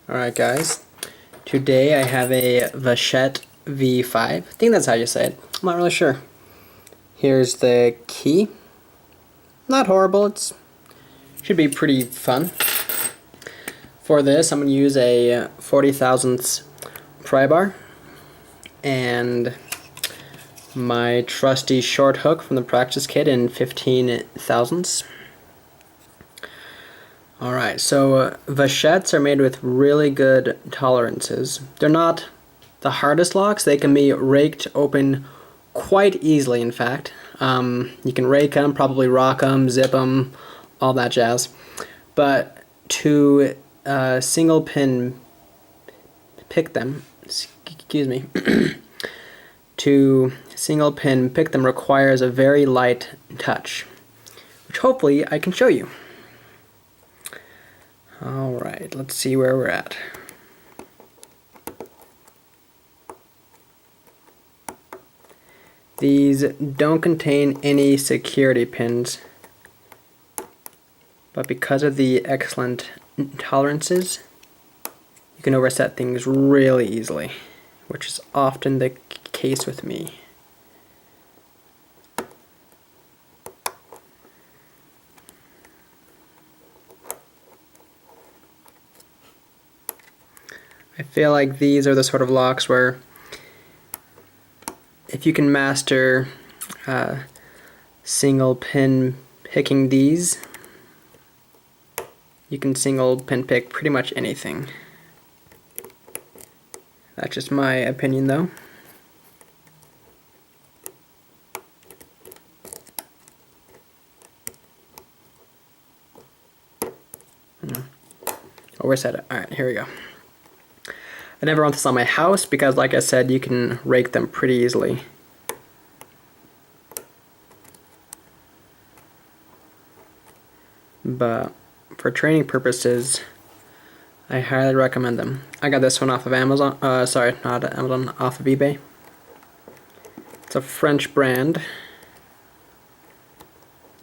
Alright guys, today I have a Vachette V5. I think that's how you say it. I'm not really sure. Here's the key. Not horrible, it should be pretty fun. For this I'm going to use a 40 thousandths pry bar and my trusty short hook from the practice kit in 15 thousandths. Alright, so Vachettes are made with really good tolerances. They're not the hardest locks. They can be raked open quite easily, in fact. You can rake them, probably rock them, zip them, all that jazz. But to single pin pick them, excuse me, to single pin pick them requires a very light touch, which hopefully I can show you. Alright, let's see where we're at. These don't contain any security pins, but because of the excellent tolerances, you can overset things really easily, which is often the case with me. I feel like these are the sort of locks where if you can master single pin picking these, you can single pin pick pretty much anything. That's just my opinion though. Overset it. Alright, here we go. I never want this on my house because, like I said, you can rake them pretty easily. But for training purposes, I highly recommend them. I got this one off of Amazon, sorry, not Amazon, off of eBay. It's a French brand.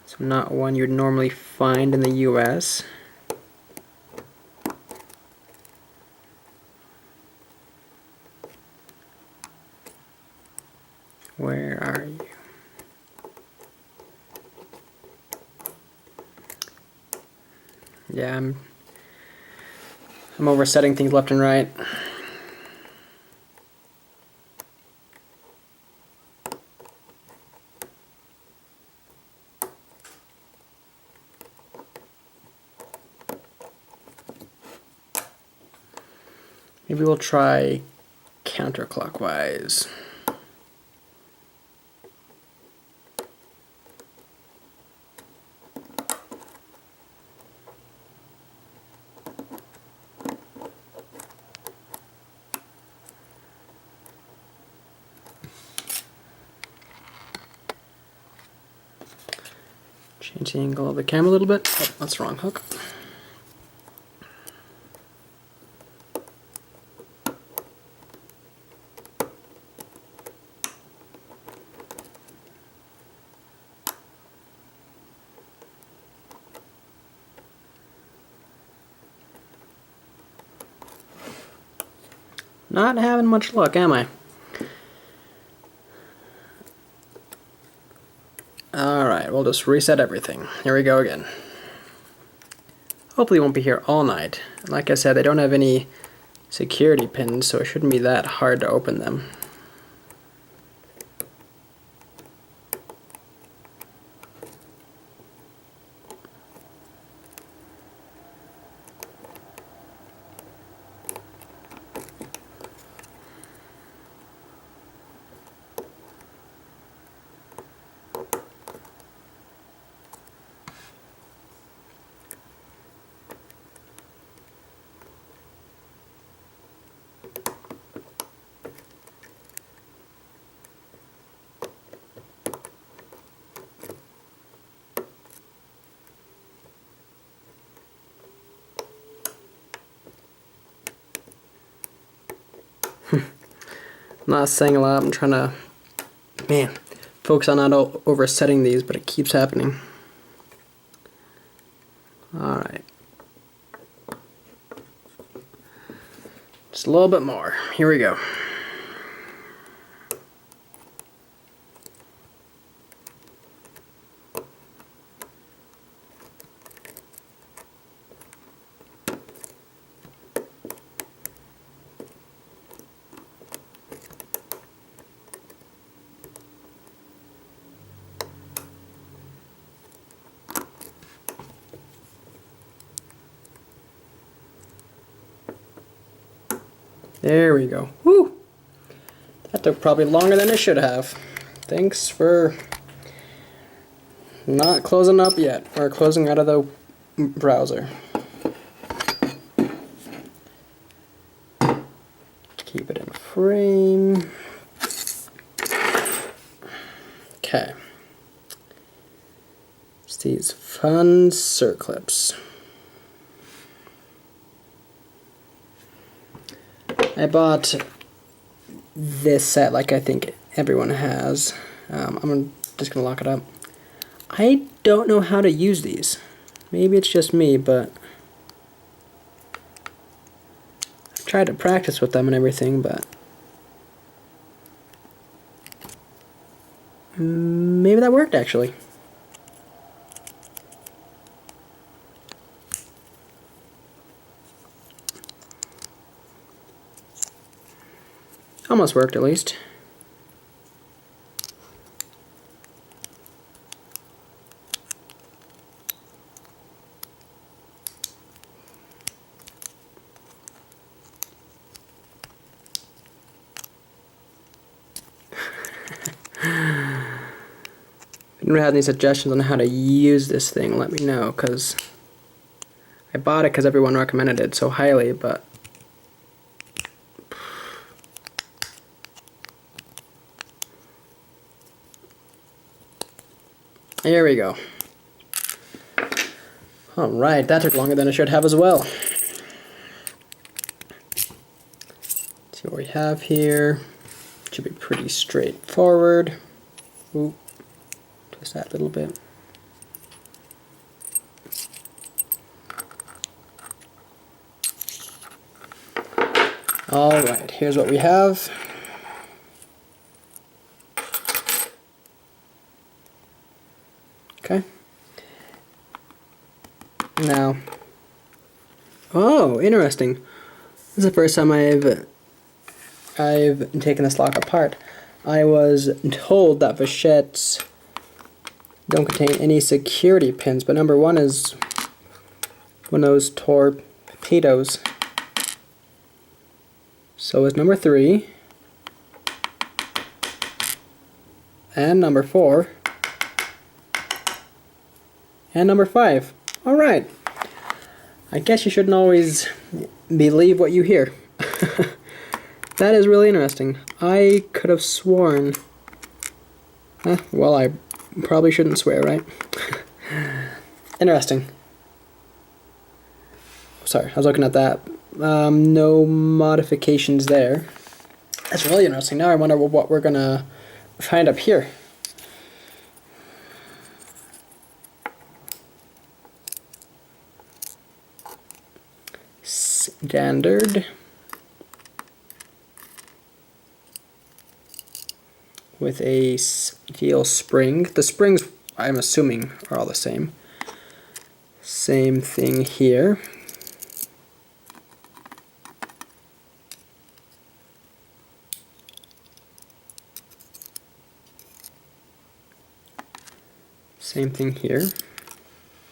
It's not one you'd normally find in the US. Where are you? Yeah, I'm oversetting things left and right. Maybe we'll try counterclockwise. Change the angle of the camera a little bit. Oh, that's the wrong hook. Not having much luck, am I? Alright, we'll just reset everything. Here we go again. Hopefully it won't be here all night. Like I said, they don't have any security pins, so it shouldn't be that hard to open them. I'm not saying a lot, I'm trying to, focus on not oversetting these, but it keeps happening. Alright. Just a little bit more. Here we go. There we go. Woo! That took probably longer than it should have. Thanks for not closing up yet, or closing out of the browser. Keep it in frame. Okay. It's these fun circlips. I bought this set like I think everyone has. I'm just gonna lock it up. I don't know how to use these. Maybe it's just me, but I've tried to practice with them and everything, but maybe that worked actually. Almost worked at least. If anyone has any suggestions on how to use this thing, let me know, because I bought it because everyone recommended it so highly, but here we go. Alright, that took longer than it should have as well. Let's see what we have here. Should be pretty straightforward. Ooh, twist that a little bit. Alright, here's what we have. Okay. Now, oh, interesting. This is the first time I've taken this lock apart. I was told that Vachettes don't contain any security pins, but number one is one of those torpedoes. So is number 3, and number 4, and number 5. Alright. I guess you shouldn't always believe what you hear. That is really interesting. I could have sworn... well, I probably shouldn't swear, right? Interesting. Sorry, I was looking at that. No modifications there. That's really interesting. Now I wonder what we're gonna find up here. Standard with a steel spring. The springs, I'm assuming, are all the same. Same thing here. Same thing here.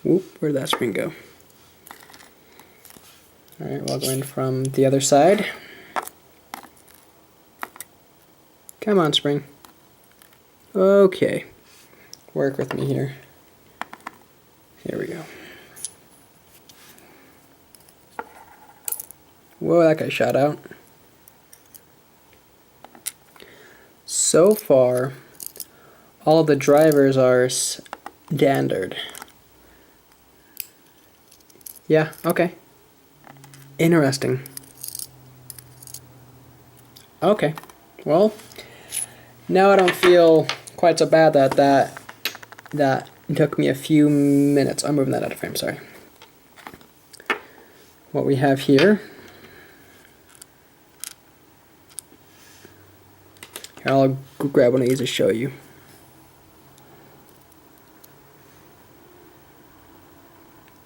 Whoop, where'd that spring go? Alright, we'll go in from the other side. Come on, spring. Okay. Work with me here. Here we go. Whoa, that guy shot out. So far, all of the drivers are standard. Yeah, okay. Interesting. Okay, well, now I don't feel quite so bad that took me a few minutes. I'm moving that out of frame, sorry. What we have here Here, I'll grab one of these to show you.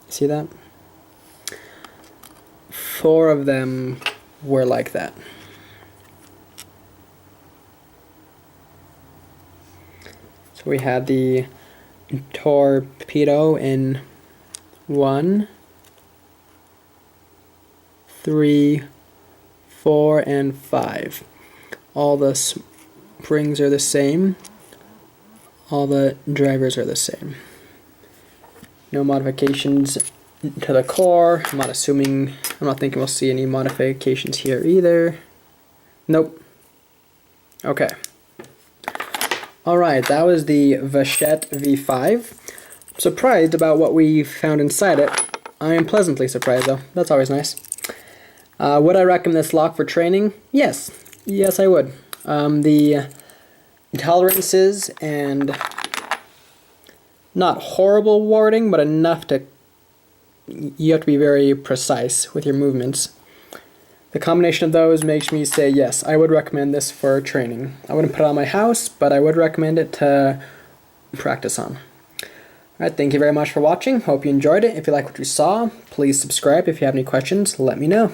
See that? 4 of them were like that. So we had the torpedo in 1, 3, 4, and 5. All the springs are the same. All the drivers are the same. No modifications to the core. I'm not thinking we'll see any modifications here either. Nope. Okay. Alright, that was the Vachette V5. I'm surprised about what we found inside it. I am pleasantly surprised though. That's always nice. Would I recommend this lock for training? Yes. Yes, I would. The tolerances and not horrible warding, but enough to... You have to be very precise with your movements. The combination of those makes me say yes, I would recommend this for training. I wouldn't put it on my house, but I would recommend it to practice on. Alright, thank you very much for watching. Hope you enjoyed it. If you like what you saw, please subscribe. If you have any questions, let me know.